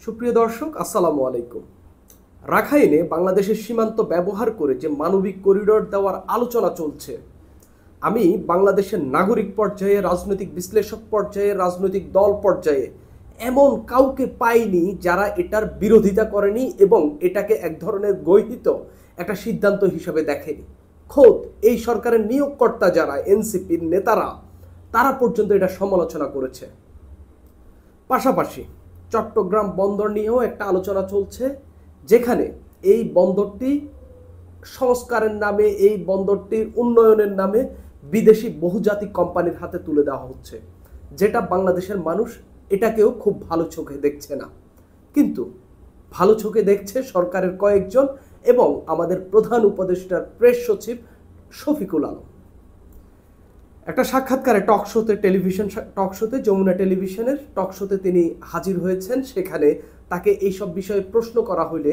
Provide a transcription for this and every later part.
সুপ্রিয় দর্শক, আসসালামু আলাইকুম। রাখাইনে বাংলাদেশের সীমান্ত ব্যবহার করে যে মানবিক করিডোর দেওয়ার আলোচনা চলছে, আমি বাংলাদেশের নাগরিক পর্যায়ে, রাজনৈতিক বিশ্লেষক পর্যায়ে, রাজনৈতিক দল পর্যায়ে এমন কাউকে পাইনি যারা এটার বিরোধিতা করেনি এবং এটাকে এক ধরনের গর্হিত একটা সিদ্ধান্ত হিসেবে দেখেনি। খোদ এই সরকারের নিয়োগকর্তা যারা এনসিপির নেতারা, তারা পর্যন্ত এটা সমালোচনা করেছে। পাশাপাশি চট্টগ্রাম বন্দর নিয়েও একটা আলোচনা চলছে, যেখানে এই বন্দরটি সংস্কারের নামে, এই বন্দরটির উন্নয়নের নামে বিদেশি বহুজাতিক কোম্পানির হাতে তুলে দেওয়া হচ্ছে, যেটা বাংলাদেশের মানুষ এটাকেও খুব ভালো চোখে দেখছে না। কিন্তু ভালো চোখে দেখছে সরকারের কয়েকজন এবং আমাদের প্রধান উপদেষ্টার প্রেস সচিব শফিকুল আলম। একটা সাক্ষাৎকারে টেলিভিশন টক শোতে, যমুনা টেলিভিশনের টক শোতে তিনি হাজির হয়েছেন। সেখানে তাকে এইসব বিষয়ে প্রশ্ন করা হলে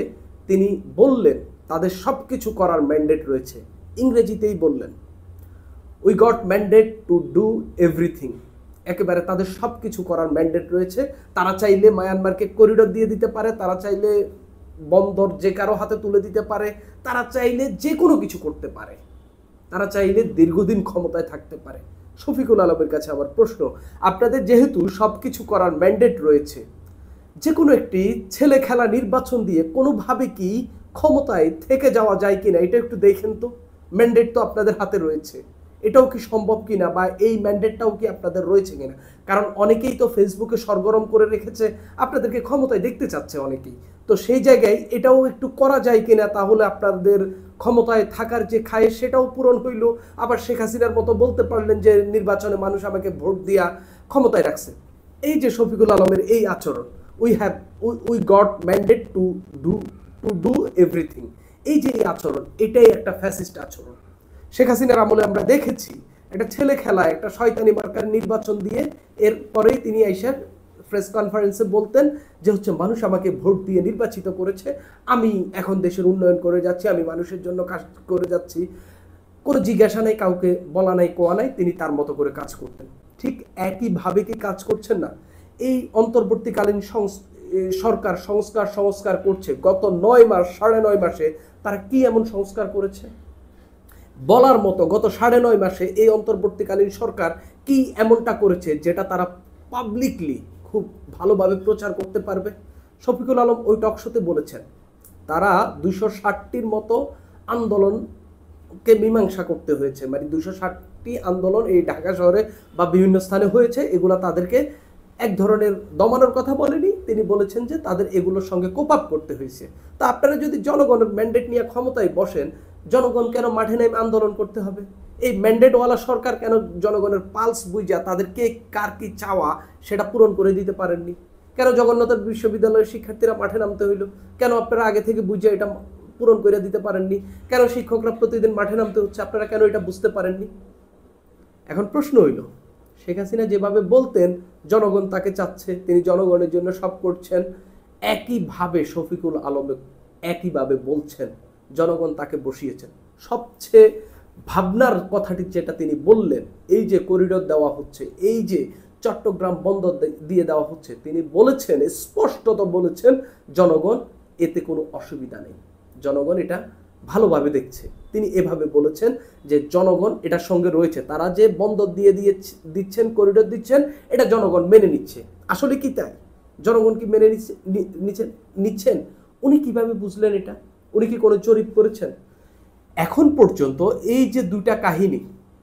তিনি বললেন তাদের সব কিছু করার ম্যান্ডেট রয়েছে। ইংরেজিতেই বললেন, we got mandate to do everything. একেবারে তাদের সব কিছু করার ম্যান্ডেট রয়েছে। তারা চাইলে মায়ানমারকে করিডোর দিয়ে দিতে পারে, তারা চাইলে বন্দর যে কারো হাতে তুলে দিতে পারে, তারা চাইলে যে কোনো কিছু করতে পারে, তারা চাইলে দীর্ঘদিন ক্ষমতায় থাকতে পারে। শফিকুল আলমের কাছে আমার প্রশ্ন, আপনাদের যেহেতু সব কিছু করার ম্যান্ডেট রয়েছে, যে কোনো একটি ছেলে খেলা নির্বাচন দিয়ে কোনোভাবে কি ক্ষমতায় থেকে যাওয়া যায় কিনা, এটা একটু দেখেন তো। ম্যান্ডেট তো আপনাদের হাতে রয়েছে, এটাও কি সম্ভব কিনা, বা এই ম্যান্ডেটটাও কি আপনাদের রয়েছে কিনা? কারণ অনেকেই তো ফেসবুকে সরগরম করে রেখেছে, আপনাদেরকে ক্ষমতায় দেখতে চাচ্ছে অনেকেই। তো সেই জায়গায় এটাও একটু করা যায় কিনা, তাহলে আপনাদের ক্ষমতায় থাকার যে খায় সেটাও পূরণ হইল। আবার শেখ হাসিনার মতো বলতে পারলেন যে নির্বাচনে মানুষ আমাকে ভোট দিয়া ক্ষমতায় রাখছে। এই যে শফিকুল আলমের এই আচরণ, we got mandate to do everything, এই যে এই আচরণ, এটাই একটা ফ্যাসিস্ট আচরণ। শেখ হাসিনার আমলে আমরা দেখেছি একটা ছেলে খেলা, একটা শয়তানি মার্কার নির্বাচন দিয়ে এরপরেই তিনি আইসার প্রেস কনফারেন্সে বলতেন যে মানুষ আমাকে ভোট দিয়ে নির্বাচিত করেছে, আমি এখন দেশের উন্নয়ন করে যাচ্ছি, আমি মানুষের জন্য কাজ করে যাচ্ছি। কোনো জিজ্ঞাসা নেই, কাউকে বলা নাই, কোয়া নাই, তিনি তার মতো করে কাজ করতেন। ঠিক একইভাবে কি কাজ করছেন না এই অন্তর্বর্তীকালীন সরকার? সংস্কার করছে। গত 9 মাস, 9.5 মাসে তারা কি এমন সংস্কার করেছে বলার মতো? গত 9.5 মাসে এই অন্তর্বর্তীকালীন সরকার কি এমনটা করেছে যেটা তারা পাবলিকলি খুব ভালোভাবে প্রচার করতে পারবে? শফিকুল আলম ওই টক শোতে বলেছেন তারা 260টির মতো আন্দোলনকে মীমাংসা করতে হয়েছে। মানে 260টি আন্দোলন এই ঢাকা শহরে বা বিভিন্ন স্থানে হয়েছে। এগুলা তাদেরকে এক ধরনের দমানোর কথা বলেনি, তিনি বলেছেন যে তাদের এগুলোর সঙ্গে কোপ আপ করতে হয়েছে। তা আপনারা যদি জনগণের ম্যান্ডেট নিয়ে ক্ষমতায় বসেন, জনগণ কেন মাঠে নেমে আন্দোলন করতে হবে? এই ম্যান্ডেটওয়ালা সরকার কেন জনগণের পালস বুঝা তাদেরকে কার কি চাওয়া সেটা পূরণ করে দিতে পারেননি? কেন জগন্নাথ বিশ্ববিদ্যালয়ের শিক্ষার্থীরা মাঠে নামতে হইল? কেন আপনারা আগে থেকে বুঝে এটা পূরণ করে দিতে পারেননি? কেন শিক্ষকরা প্রতিদিন মাঠে নামতে হচ্ছে, আপনারা কেন এটা বুঝতে পারেননি? এখন প্রশ্ন হইল, শেখ হাসিনা যেভাবে বলতেন জনগণ তাকে চাচ্ছে, তিনি জনগণের জন্য সব করছেন, একইভাবে শফিকুল আলম একইভাবে বলছেন জনগণ তাকে বসিয়েছেন। সবচেয়ে ভাবনার কথাটি যেটা তিনি বললেন, এই যে করিডোর দেওয়া হচ্ছে, এই যে চট্টগ্রাম বন্দর দিয়ে দেওয়া হচ্ছে, তিনি বলেছেন, স্পষ্টত বলেছেন জনগণ এতে কোনো অসুবিধা নেই, জনগণ এটা ভালোভাবে দেখছে। তিনি এভাবে বলেছেন যে জনগণ এটার সঙ্গে রয়েছে, তারা যে বন্দর দিচ্ছেন, করিডোর দিচ্ছেন, এটা জনগণ মেনে নিচ্ছে। আসলে কি তাই? জনগণ কি মেনে নিচ্ছেন? উনি কিভাবে বুঝলেন এটা? উনি কি কোনো জরিপ করেছেন? এখন পর্যন্ত এই যে দুইটা কাহিনী,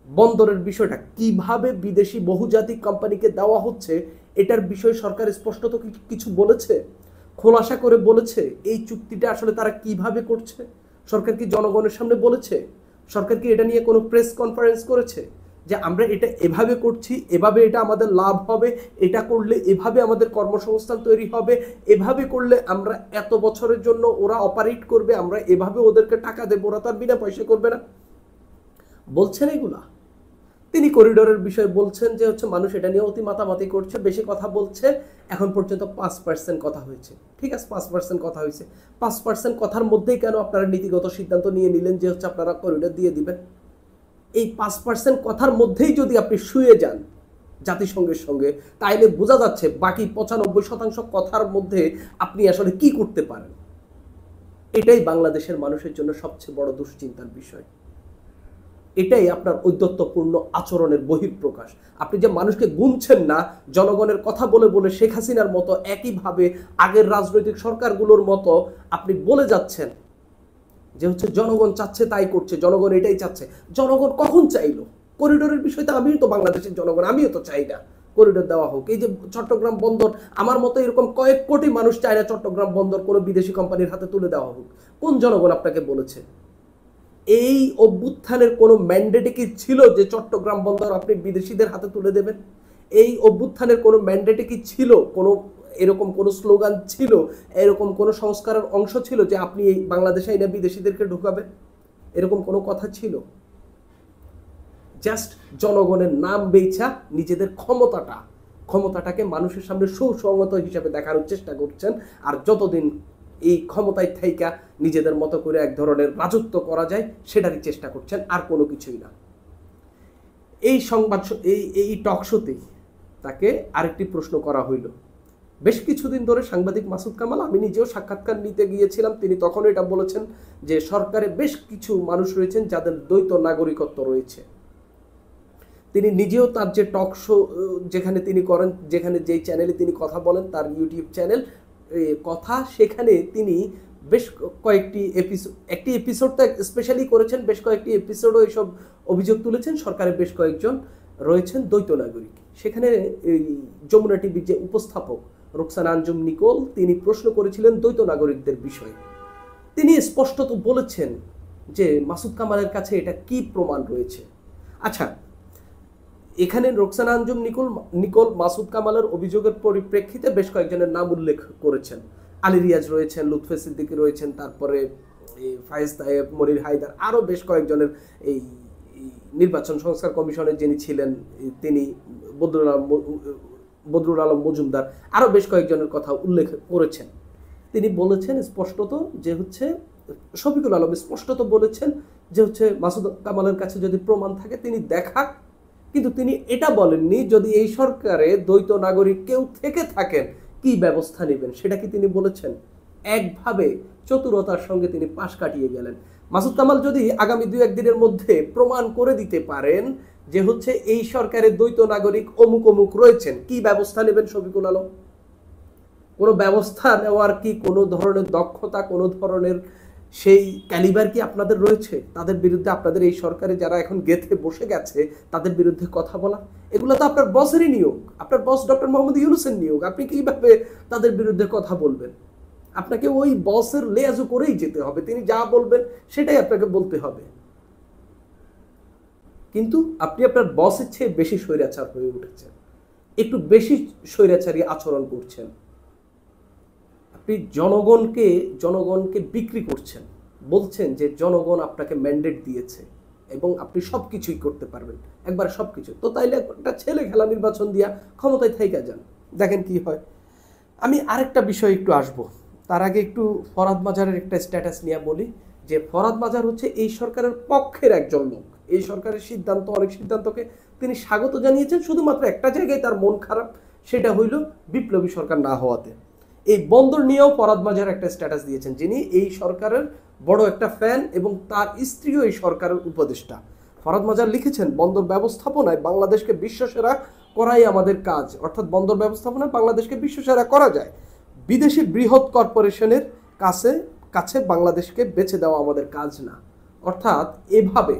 বন্দরের বিষয়টা কিভাবে বিদেশি বহুজাতিক কোম্পানিকে দেওয়া হচ্ছে, এটার বিষয়ে সরকার স্পষ্টত কিছু বলেছে, খোলাসা করে বলেছে? এই চুক্তিটা আসলে তারা কিভাবে করছে সরকার কি জনগণের সামনে বলেছে? সরকার কি এটা নিয়ে কোনো প্রেস কনফারেন্স করেছে যে আমরা এটা এভাবে করছি, এভাবে এটা আমাদের লাভ হবে, এটা করলে এভাবে আমাদের কর্মসংস্থান তৈরি হবে, এভাবে করলে আমরা এত বছরের জন্য ওরা অপারেট করবে, আমরা এভাবে ওদেরকে টাকা দেবো, ওরা তো আর বিনা পয়সা করবে না? বলছেন এগুলা? তিনি করিডোরের বিষয়ে বলছেন যে মানুষ এটা নিয়ে অতি মাতামাতি করছে, বেশি কথা বলছে। এখন পর্যন্ত 5% কথা হয়েছে। ঠিক আছে, 5% কথা হয়েছে। 5% কথার মধ্যেই কেন আপনারা নীতিগত সিদ্ধান্ত নিয়ে নিলেন যে আপনারা করিডোর দিয়ে দিবেন? এই 5% কথার মধ্যেই যদি আপনি শুয়ে যান, জাতিসংঘের সঙ্গে, তাইলে বোঝা যাচ্ছে বাকি 95% কথার মধ্যে আপনি আসলে কি করতে পারেন। এটাই বাংলাদেশের মানুষের জন্য সবচেয়ে বড় দুশ্চিন্তার বিষয়। এটাই আপনার ঔদ্ধত্যপূর্ণ আচরণের বহিঃপ্রকাশ। আপনি যে মানুষকে গুনছেন না, জনগণের কথা বলে বলে শেখ হাসিনার মতো একইভাবে আগের রাজনৈতিক সরকারগুলোর মতো আপনি বলে যাচ্ছেন যে হচ্ছে জনগণ চাচ্ছে তাই করছে, জনগণ এটাই চাচ্ছে। জনগণ কখন চাইলো? করিডোরের বিষয়টা আমিও তো বাংলাদেশের জনগণ, আমিও তো চাই না করিডোর দেওয়া হোক। এই যে চট্টগ্রাম বন্দর, আমার মতো এরকম কয়েক কোটি মানুষ চায় না চট্টগ্রাম বন্দর কোনো বিদেশি কোম্পানির হাতে তুলে দেওয়া হোক। কোন জনগণ আপনাকে বলেছে? এই অভ্যুত্থানের কোনো ম্যান্ডেটে কি ছিল যে চট্টগ্রাম বন্দর আপনি বিদেশিদের হাতে তুলে দেবেন? এই অভ্যুত্থানের কোনো ম্যান্ডেটে কি ছিল, কোনো এরকম কোনো স্লোগান ছিল, এরকম কোনো সংস্কারের অংশ ছিল যে আপনি এই বাংলাদেশে এনে বিদেশিদেরকে ঢুকাবেন? এরকম কোনো কথা ছিল? জাস্ট জনগণের নাম বেচা নিজেদের ক্ষমতাটাকে মানুষের সামনে সুসংগত হিসাবে দেখানোর চেষ্টা করছেন। আর যতদিন এই ক্ষমতায় থাইকা নিজেদের মতো করে এক ধরনের রাজত্ব করা যায় সেটারই চেষ্টা করছেন, আর কোনো কিছুই না। এই সংবাদ এই টক শোতেই তাকে আরেকটি প্রশ্ন করা হইল। বেশ কিছুদিন ধরে সাংবাদিক মাসুদ কামাল, আমি নিজেও সাক্ষাৎকার নিতে গিয়েছিলাম, তিনি তখন এটা বলেছেন যে সরকারে বেশ কিছু মানুষ রয়েছেন যাদের দ্বৈত নাগরিকত্ব রয়েছে। তিনি নিজেও তার যে টক শো যেখানে তিনি করেন, যেখানে যেই চ্যানেলে তিনি কথা বলেন, তার ইউটিউব চ্যানেল কথা, সেখানে তিনি বেশ কয়েকটি একটি এপিসোডটা স্পেশালি করেছেন, বেশ কয়েকটি এপিসোডও এইসব অভিযোগ তুলেছেন সরকারের বেশ কয়েকজন রয়েছেন দ্বৈত নাগরিক। সেখানে এই যমুনা টিভির যে উপস্থাপক রোকসানা আঞ্জুম নিকোল, তিনি প্রশ্ন করেছিলেন দ্বৈত নাগরিকদের বিষয়ে। তিনি স্পষ্টত বলেছেন যে মাসুদ কামালের কাছে এটা কি প্রমাণ রয়েছে। আচ্ছা, এখানে রোকসানা আঞ্জুম নিকোল মাসুদ কামালের অভিযোগের পরিপ্রেক্ষিতে বেশ কয়েকজনের নাম উল্লেখ করেছেন। আলী রিয়াজ রয়েছেন, লুৎফে সিদ্দিকী রয়েছেন, তারপরে ফায়েজ তায়েব, মনির হায়দার, আরও বেশ কয়েকজনের, এই নির্বাচন সংস্কার কমিশনের যিনি ছিলেন তিনি, বদরুল আলম মজুমদার, আরও বেশ কয়েকজনের কথা উল্লেখ করেছেন। তিনি বলেছেন স্পষ্টত যে হচ্ছে, শফিকুল আলম স্পষ্টত বলেছেন যে হচ্ছে মাসুদ কামালের কাছে যদি প্রমাণ থাকে তিনি দেখাক, কিন্তু তিনি এটা বলেননি যদি এই সরকারে দ্বৈত নাগরিক কেউ থেকে থাকেন কি ব্যবস্থা নেবেন, সেটা কি তিনি বলেছেন? একভাবে চতুরতার সঙ্গে তিনি পাশ কাটিয়ে গেলেন। মাসুদ কামাল যদি আগামী 2-1 দিনের মধ্যে প্রমাণ করে দিতে পারেন যে হচ্ছে এই সরকারের দ্বৈত নাগরিক অমুক অমুক রয়েছেন, কি ব্যবস্থা নেবেন শফিকুল আলম? কোনো ব্যবস্থা নেওয়ার কি কোনো ধরনের দক্ষতা, কোনো ধরনের সেই ক্যালিবার কি আপনাদের রয়েছে? তাদের বিরুদ্ধে, আপনাদের এই সরকারে যারা এখন গেথে বসে গেছে তাদের বিরুদ্ধে কথা বলা, এগুলো তো আপনার বসেরই নিয়োগ, আপনার বস ডক্টর মোহাম্মদ ইউনূসের নিয়োগ। আপনি কিভাবে তাদের বিরুদ্ধে কথা বলবেন? আপনাকে ওই বসের লেয়াজু করেই যেতে হবে, তিনি যা বলবেন সেটাই আপনাকে বলতে হবে। কিন্তু আপনি আপনার বসের চেয়ে বেশি স্বৈরাচার হয়ে উঠেছেন, একটু বেশি স্বৈরাচারী আচরণ করছেন। আপনি জনগণকে বিক্রি করছেন, বলছেন যে জনগণ আপনাকে ম্যান্ডেট দিয়েছে এবং আপনি সব কিছুই করতে পারবেন, একবার সব কিছু। তো তাইলে একটা ছেলে খেলা নির্বাচন দিয়া ক্ষমতায় থাইকা যান, দেখেন কি হয়। আমি আরেকটা বিষয় একটু আসবো, তার আগে একটু ফরহাদ মাজারের একটা স্ট্যাটাস নিয়ে বলি যে ফরহাদ মাজার হচ্ছে এই সরকারের পক্ষের একজন লোক। এই সরকারের সিদ্ধান্ত, অনেক সিদ্ধান্তকে তিনি স্বাগত জানিয়েছেন, শুধুমাত্র একটা জায়গায় তার মন খারাপ, সেটা হইল বিপ্লবী সরকার না হওয়াতে। এই বন্দর নিয়েও ফরহাদ মাজার একটা স্ট্যাটাস দিয়েছেন, যিনি এই সরকারের বড় একটা ফ্যান এবং তার স্ত্রীও এই সরকারের উপদেষ্টা। ফরহাদ মাজার লিখেছেন, বন্দর ব্যবস্থাপনায় বাংলাদেশকে বিশ্বসেরা করাই আমাদের কাজ, অর্থাৎ বন্দর ব্যবস্থাপনায় বাংলাদেশকে বিশ্বসেরা করা যায়, বিদেশি বৃহৎ কর্পোরেশনের কাছে বাংলাদেশকে বেছে দেওয়া আমাদের কাজ না। অর্থাৎ এভাবে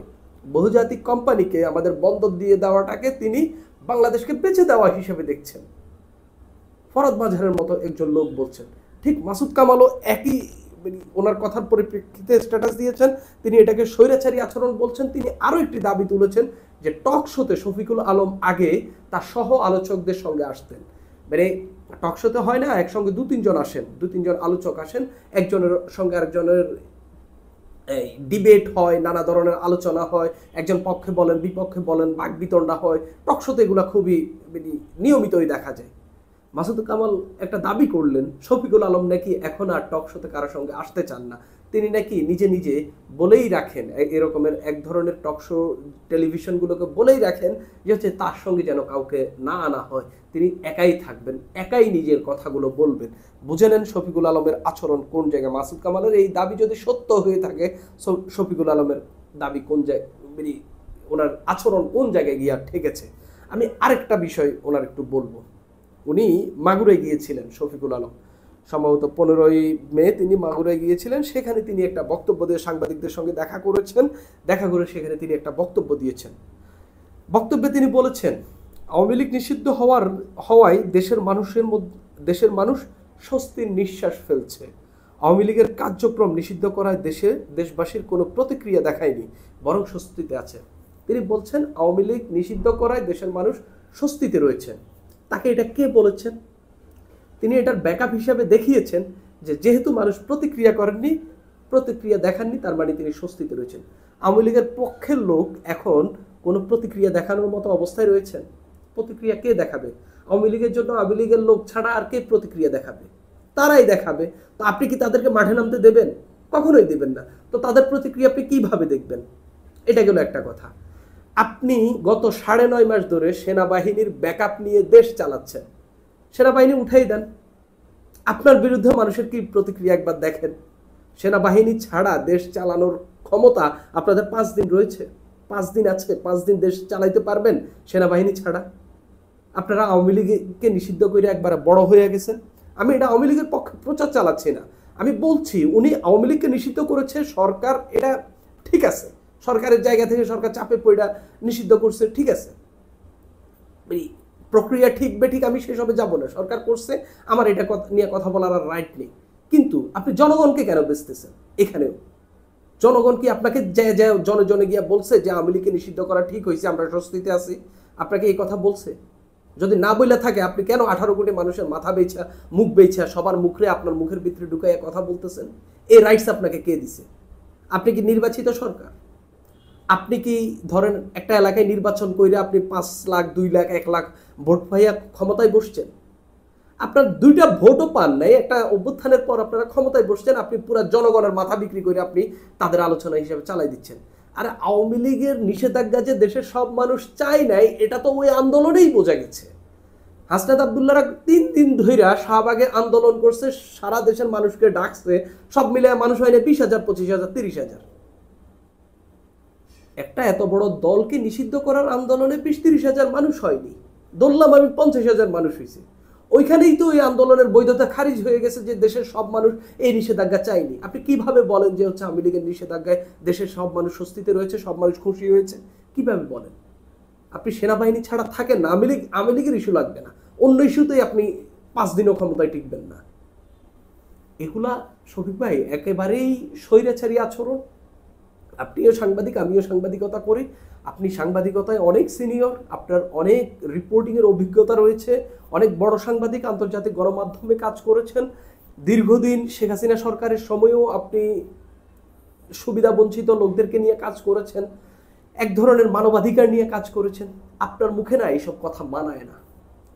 বহুজাতিক কোম্পানিকে আমাদের বন্দর দিয়ে দেওয়াটাকে তিনি বাংলাদেশকে বেছে দেওয়া হিসেবে দেখছেন। ফরহাদ মাজারের মতো একজন লোক বলছেন। ঠিক মাসুদ কামালও একই, ওনার কথার পরিপ্রেক্ষিতে স্ট্যাটাস দিয়েছেন, তিনি এটাকে স্বৈরাচারী আচরণ বলছেন। তিনি আরও একটি দাবি তুলেছেন যে টক শোতে শফিকুল আলম আগে তার সহ আলোচকদের সঙ্গে আসতেন, মানে টক শোতে হয় না একসঙ্গে 2-3 জন আসেন, 2-3 জন আলোচক আসেন, একজনের সঙ্গে আরেকজনের ডিবেট হয়, নানা ধরনের আলোচনা হয়, একজন পক্ষে বলেন বিপক্ষে বলেন, বাকবিতণ্ডা হয়। টক শোতে এগুলো খুবই নিয়মিতই দেখা যায়। মাসুদ কামাল একটা দাবি করলেন শফিকুল আলম নাকি এখন আর টক শোতে কারোর সঙ্গে আসতে চান না, তিনি নাকি নিজে নিজে বলেই রাখেন, এরকমের এক ধরনের টকশো টেলিভিশনগুলোকে বলেই রাখেন যে হচ্ছে তার সঙ্গে যেন কাউকে না আনা হয়, তিনি একাই থাকবেন, একাই নিজের কথাগুলো বলবেন। বুঝে নেন শফিকুল আলমের আচরণ কোন জায়গায়। মাসুদ কামালের এই দাবি যদি সত্য হয়ে থাকে, শফিকুল আলমের দাবি কোন জায়গায়, ওনার আচরণ কোন জায়গায় গিয়ে ঠেকেছে। আমি আরেকটা বিষয় ওনার একটু বলবো। উনি মাগুরে গিয়েছিলেন, শফিকুল আলম সম্ভবত 15ই মে তিনি মাগুরে গিয়েছিলেন। সেখানে তিনি একটা বক্তব্য দিয়ে সাংবাদিকদের সঙ্গে দেখা করেছেন। দেখা করে সেখানে তিনি একটা বক্তব্য দিয়েছেন। বক্তব্যে তিনি বলেছেন, আওয়ামী লীগ নিষিদ্ধ হওয়ায় দেশের মানুষ স্বস্তির নিঃশ্বাস ফেলছে। আওয়ামী লীগের কার্যক্রম নিষিদ্ধ করায় দেশবাসীর কোনো প্রতিক্রিয়া দেখায়নি, বরং স্বস্তিতে আছে। তিনি বলছেন আওয়ামী লীগ নিষিদ্ধ করায় দেশের মানুষ স্বস্তিতে রয়েছেন। তাকে এটা কে বলেছেন? তিনি এটার ব্যাকআপ হিসাবে দেখিয়েছেন যে যেহেতু মানুষ প্রতিক্রিয়া দেখাননি, তার মানে তিনি স্বস্তিতে রয়েছেন। আওয়ামী লীগের পক্ষের লোক এখন কোনো প্রতিক্রিয়া দেখানোর মতো অবস্থায় রয়েছেন? প্রতিক্রিয়া কে দেখাবে? আওয়ামী লীগের জন্য আওয়ামী লীগের লোক ছাড়া আর কে প্রতিক্রিয়া দেখাবে? তারাই দেখাবে। তো আপনি কি তাদেরকে মাঠে নামতে দেবেন? কখনোই দেবেন না। তো তাদের প্রতিক্রিয়া আপনি কিভাবে দেখবেন? এটা গেল একটা কথা। আপনি গত 9.5 মাস ধরে সেনাবাহিনীর ব্যাকআপ নিয়ে দেশ চালাচ্ছেন। সেনাবাহিনী উঠাই দেন, আপনার বিরুদ্ধে মানুষের কি প্রতিক্রিয়া একবার দেখেন। সেনাবাহিনী ছাড়া দেশ চালানোর ক্ষমতা আপনাদের 5 দিন রয়েছে, 5 দিন আছে, 5 দিন দেশ চালাইতে পারবেন সেনাবাহিনী ছাড়া? আপনারা আওয়ামী লীগকে নিষিদ্ধ করে একবারে বড় হয়ে গেছেন। আমি এটা আওয়ামী লীগের পক্ষে প্রচার চালাচ্ছি না, আমি বলছি উনি আওয়ামী লীগকে নিষিদ্ধ করেছে সরকার, এটা ঠিক আছে, সরকারের জায়গা থেকে সরকার চাপে পড়ে নিষিদ্ধ করছে, ঠিক আছে, প্রক্রিয়া ঠিক বেঠিক আমি সেসবে যাব না, সরকার করছে, আমার এটা নিয়ে কথা বলার আর রাইট নেই। কিন্তু আপনি জনগণকে কেন বেচতেছেন? এখানেও জনগণ কি আপনাকে জনে গিয়া বলছে যে আওয়ামী লীগকে নিষিদ্ধ করা ঠিক হয়েছে, আমরা স্বস্তিতে আছি? আপনাকে এই কথা বলছে? যদি না বইলা থাকে, আপনি কেন 18 কোটি মানুষের মাথা বেছা, মুখ বেছা, সবার মুখে আপনার মুখের ভিতরে ঢুকাইয়া কথা বলতেছেন? এই রাইটস আপনাকে কে দিছে? আপনি কি নির্বাচিত সরকার? আপনি কি ধরেন একটা এলাকায় নির্বাচন করে আপনি 5 লাখ, 2 লাখ, 1 লাখ ভোট পাইয়া ক্ষমতায় বসছেন? আপনার 2টা ভোটও পান নাই, একটা অভ্যুত্থানের পর আপনারা ক্ষমতায় বসছেন, আপনি পুরো জনগণের মাথা বিক্রি করে আপনি তাদের আলোচনা হিসেবে চালাই দিচ্ছেন। আর আওয়ামী লীগের নিষেধাজ্ঞা যে দেশের সব মানুষ চায় নাই, এটা তো ওই আন্দোলনেই বোঝা গেছে। হাসনাত আব্দুল্লাহরা 3 দিন ধইরা শাহবাগে আন্দোলন করছে, সারা দেশের মানুষকে ডাকছে, সব মিলে মানুষ হয় না 20,000, 25,000, 30,000। একটা এত বড় দলকে নিষিদ্ধ করার আন্দোলনে 20-30,000 মানুষ হয়নি, ধরলাম আমি 50,000 মানুষ হয়েছে। ওইখানেই তো এই আন্দোলনের বৈধতা খারিজ হয়ে গেছে যে দেশের সব মানুষ এই নিষেধাজ্ঞা চায়নি। আপনি কিভাবে বলেন যে হচ্ছে আওয়ামী লীগের নিষেধাজ্ঞায় দেশের সব মানুষ স্বস্তিতে রয়েছে, সব মানুষ খুশি হয়েছে? কিভাবে বলেন? আপনি সেনাবাহিনী ছাড়া থাকেন না, আওয়ামী লীগের ইস্যু লাগবে না, অন্য ইস্যুতেই আপনি 5 দিনও ক্ষমতায় টিকবেন না। এগুলা শফিক ভাই একেবারেই স্বৈরাচারী আচরণ। আপনিও সাংবাদিক, আমিও সাংবাদিকতা করি, আপনি সাংবাদিকতায় অনেক সিনিয়র, আপনার অনেক রিপোর্টিংয়ের অভিজ্ঞতা রয়েছে, অনেক বড় সাংবাদিক, আন্তর্জাতিক গণমাধ্যমে কাজ করেছেন, দীর্ঘদিন শেখ হাসিনা সরকারের সময়েও আপনি সুবিধা বঞ্চিত লোকদেরকে নিয়ে কাজ করেছেন, এক ধরনের মানবাধিকার নিয়ে কাজ করেছেন। আপনার মুখে না এইসব কথা মানায় না,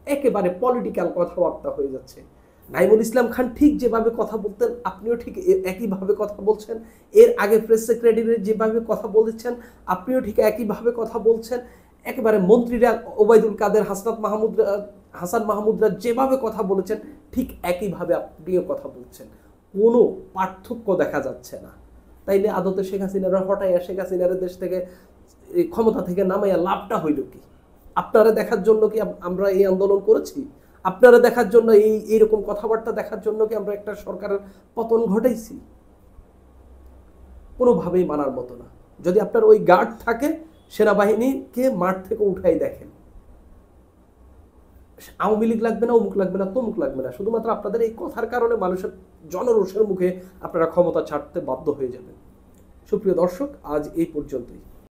একেবারে পলিটিক্যাল কথাবার্তা হয়ে যাচ্ছে। নাইমুল ইসলাম খান ঠিক যেভাবে কথা বলতেন, আপনিও ঠিক একইভাবে কথা বলছেন। এর আগে প্রেস সেক্রেটারি যেভাবে কথা বলেছেন, আপনিও ঠিক একইভাবে কথা বলছেন। একেবারে মন্ত্রীরা ওবায়দুল কাদের, হাসান মাহমুদরা যেভাবে কথা বলেছেন, ঠিক একইভাবে আপনিও কথা বলছেন। কোনো পার্থক্য দেখা যাচ্ছে না। তাইলে আদতে শেখ হাসিনারা হটাইয়া শেখ হাসিনার দেশ থেকে, ক্ষমতা থেকে নামাইয়া লাভটা হইল কি? আপনারা দেখার জন্য কি আমরা এই আন্দোলন করেছি? আপনারা দেখার জন্য এইরকম কথাবার্তা দেখার জন্য কি আমরা একটা সরকারের পতন ঘটাইছি? কোনোভাবেই মানার মতো না। যদি আপনার ওই গার্ড থাকে, সেনাবাহিনীকে মাঠ থেকে উঠাই দেখেন। আওয়ামী লীগ লাগবে না, অমুক লাগবে না, তমুক লাগবে না, শুধুমাত্র আপনাদের এই কথার কারণে মানুষের জনরোষের মুখে আপনারা ক্ষমতা ছাড়তে বাধ্য হয়ে যাবেন। সুপ্রিয় দর্শক, আজ এই পর্যন্তই।